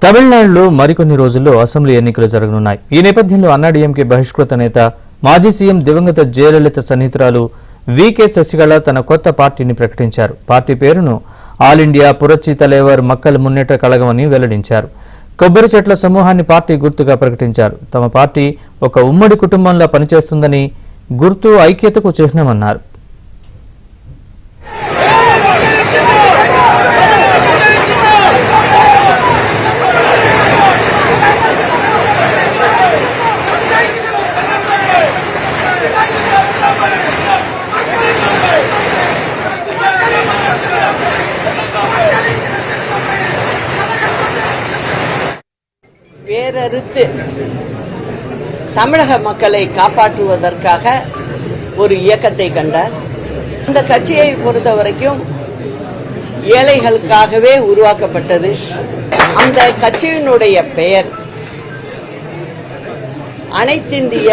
తమిళనాడులో మరికొన్ని రోజుల్లో అసెంబ్లీ ఎన్నికలు జరగనున్నాయి. ఈ నేపథ్యంలో అన్నాడీఎంకే బహిష్కృత నేత మాజీ సీఎం దివంగత జయలలిత సన్నిహితురాలు వీకే శశికళ తన కొత్త పార్టీని ప్రకటించారు. పార్టీ పేరును ఆల్ ఇండియా పురచ్చి తలైవర్ మక్కల్ మున్నేట్ర కళగం అని వెల్లడించారు. కొబ్బరి చెట్ల సమూహాన్ని పార్టీ గుర్తుగా ప్రకటించారు. తమ పార్టీ ఒక ఉమ్మడి కుటుంబంలా పనిచేస్తుందని, గుర్తు ఐక్యతకు చిహ్నమన్నారు. வேறறுத்து தமிழக மக்களை காப்பாற்றுவதற்காக ஒரு இயக்கத்தை கண்டார். இந்த கட்சியை பொறுத்தவரைக்கும் ஏழைகளுக்காகவே உருவாக்கப்பட்டது. அந்த கட்சியினுடைய பெயர் அனைத்திந்திய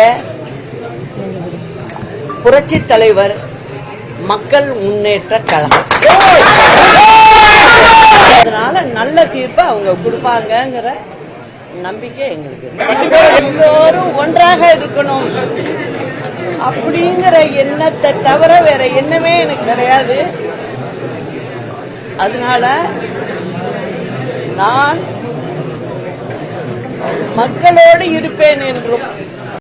புரட்சி தலைவர் மக்கள் முன்னேற்ற கழகம். அதனால நல்ல தீர்ப்பை அவங்க கொடுப்பாங்கங்கிற நம்பிக்கை எங்களுக்கு. எல்லோரும் ஒன்றாக இருக்கணும் அப்படிங்கிற எண்ணத்தை தவிர வேற எண்ணமே எனக்கு கிடையாது. அதனால நான் மக்களோடு இருப்பேன் என்றும்